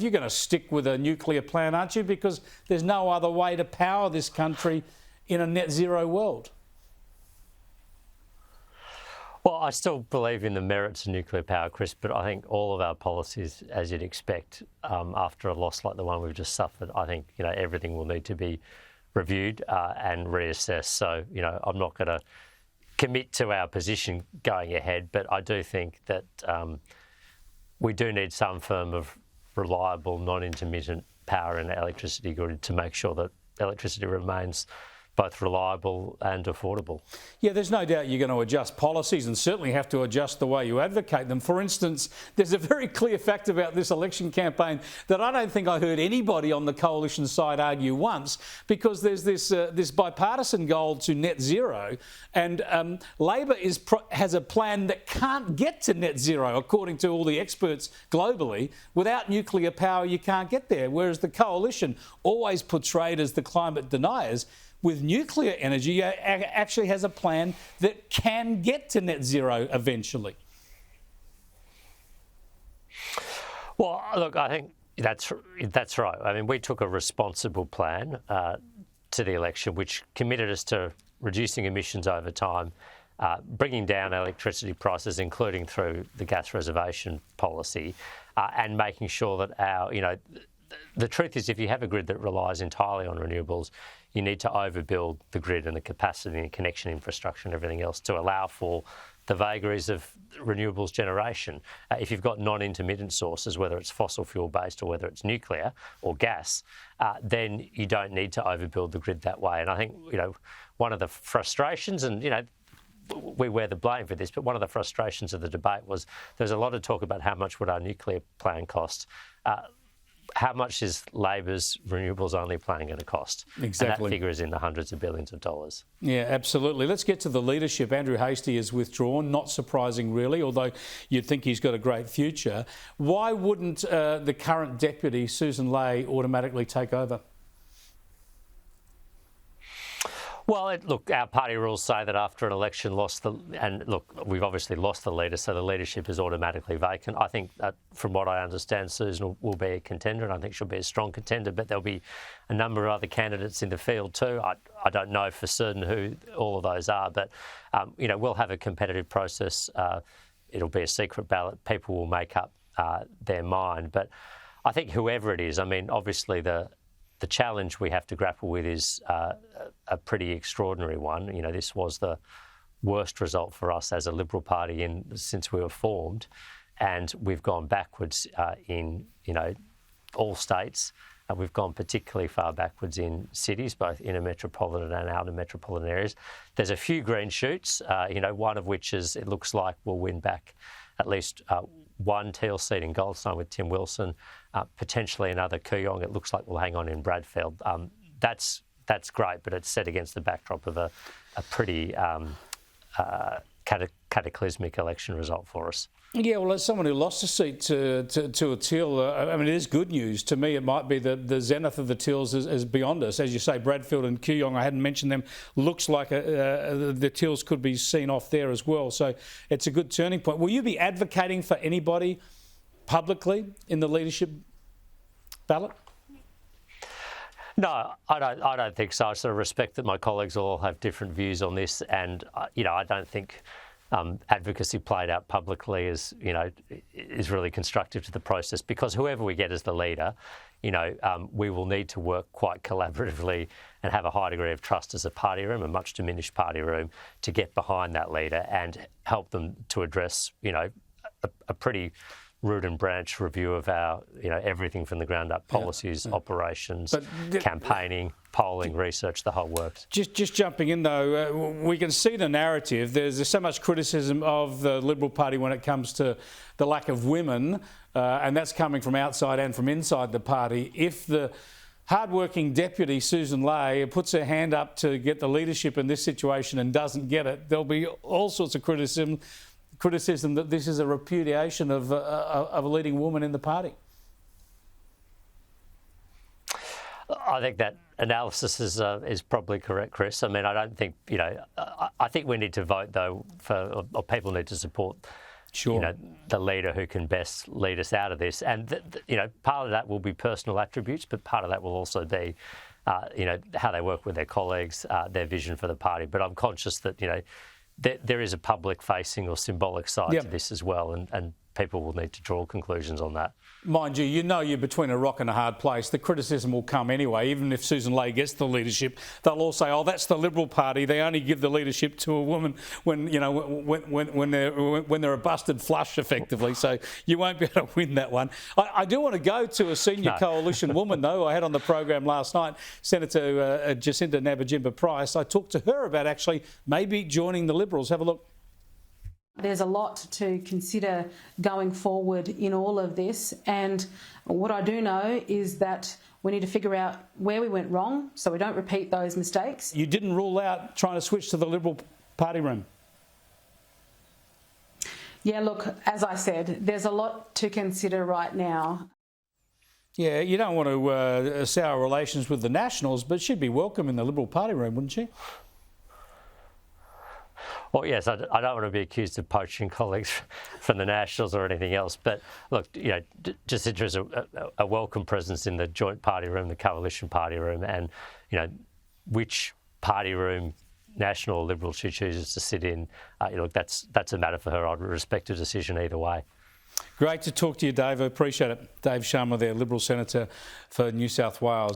You're going to stick with a nuclear plan, aren't you? Because there's no other way to power this country in a net zero world. Well, I still believe in the merits of nuclear power, Chris, but I think all of our policies, as you'd expect, after a loss like the one we've just suffered, I think, everything will need to be reviewed and reassessed. So, I'm not going to commit to our position going ahead, but I do think that we do need some form of reliable, non-intermittent power in our electricity grid to make sure that electricity remains both reliable and affordable. Yeah, there's no doubt you're going to adjust policies and certainly have to adjust the way you advocate them. For instance, there's a very clear fact about this election campaign that I don't think I heard anybody on the coalition side argue once, because there's this bipartisan goal to net zero, and Labor has a plan that can't get to net zero, according to all the experts globally. Without nuclear power, you can't get there, whereas the coalition, always portrayed as the climate deniers, with nuclear energy, actually has a plan that can get to net zero eventually. Well, look, I think that's right. I mean, we took a responsible plan to the election, which committed us to reducing emissions over time, bringing down electricity prices, including through the gas reservation policy, and making sure that the truth is, if you have a grid that relies entirely on renewables, you need to overbuild the grid and the capacity and connection infrastructure and everything else to allow for the vagaries of renewables generation. If you've got non-intermittent sources, whether it's fossil fuel based or whether it's nuclear or gas, then you don't need to overbuild the grid that way. And I think, one of the frustrations, and, we wear the blame for this, but one of the frustrations of the debate was there's a lot of talk about how much would our nuclear plan cost. How much is Labor's renewables only plan going to cost? Exactly. And that figure is in the hundreds of billions of dollars. Yeah, absolutely. Let's get to the leadership. Andrew Hasty is withdrawn, not surprising really, although you'd think he's got a great future. Why wouldn't the current deputy, Susan Ley, automatically take over? Well, look, our party rules say that after an election we've obviously lost the leader, so the leadership is automatically vacant. I think that, from what I understand, Susan will be a contender, and I think she'll be a strong contender, but there'll be a number of other candidates in the field too. I don't know for certain who all of those are, but, we'll have a competitive process. It'll be a secret ballot. People will make up their mind. But I think whoever it is, obviously the challenge we have to grapple with is a pretty extraordinary one. This was the worst result for us as a Liberal Party since we were formed, and we've gone backwards in all states. We've gone particularly far backwards in cities, both inner metropolitan and outer metropolitan areas. There's a few green shoots, one of which is it looks like we'll win back at least one Teal seat in Goldstone with Tim Wilson, potentially another Kooyong. It looks like we'll hang on in Bradfield. That's great, but it's set against the backdrop of a pretty cataclysmic election result for us. Yeah, well, as someone who lost a seat to a Teal, it is good news. To me, it might be the zenith of the Teals is beyond us. As you say, Bradfield and Kooyong, I hadn't mentioned them. Looks like the Teals could be seen off there as well. So it's a good turning point. Will you be advocating for anybody publicly in the leadership ballot? No, I don't think so. I sort of respect that my colleagues all have different views on this, and I don't think advocacy played out publicly is really constructive to the process, because whoever we get as the leader, we will need to work quite collaboratively and have a high degree of trust as a party room, a much diminished party room, to get behind that leader and help them to address, a pretty root and branch review of our, everything from the ground up, policies, operations, campaigning, polling, research, the whole works. Just jumping in though, we can see the narrative. There's so much criticism of the Liberal Party when it comes to the lack of women, and that's coming from outside and from inside the party. If the hardworking deputy, Susan Ley, puts her hand up to get the leadership in this situation and doesn't get it, there'll be all sorts of criticism that this is a repudiation of a leading woman in the party. I think that analysis is probably correct, Chris. I don't think, I think we need to vote, though, or people need to support Sure. the leader who can best lead us out of this. And part of that will be personal attributes, but part of that will also be how they work with their colleagues, their vision for the party. But I'm conscious that there is a public-facing or symbolic side to this as well, and people will need to draw conclusions on that. Mind you, you're between a rock and a hard place. The criticism will come anyway. Even if Susan Ley gets the leadership, they'll all say, "Oh, that's the Liberal Party. They only give the leadership to a woman when they're a busted flush, effectively." So you won't be able to win that one. I do want to go to a senior coalition woman, though. I had on the program last night, Senator Jacinta Nampijinpa-Price. I talked to her about actually maybe joining the Liberals. Have a look. There's a lot to consider going forward in all of this, and what I do know is that we need to figure out where we went wrong so we don't repeat those mistakes. You didn't rule out trying to switch to the Liberal party room? Yeah, look, as I said, there's a lot to consider right now. Yeah, you don't want to sour relations with the Nationals, but she'd be welcome in the Liberal party room, wouldn't she? Well, yes, I don't want to be accused of poaching colleagues from the Nationals or anything else. But look, Jacinta is a welcome presence in the joint party room, the coalition party room, and which party room, National or Liberal, she chooses to sit in. That's a matter for her. I'd respect her decision either way. Great to talk to you, Dave. I appreciate it. Dave Sharma there, Liberal Senator for New South Wales.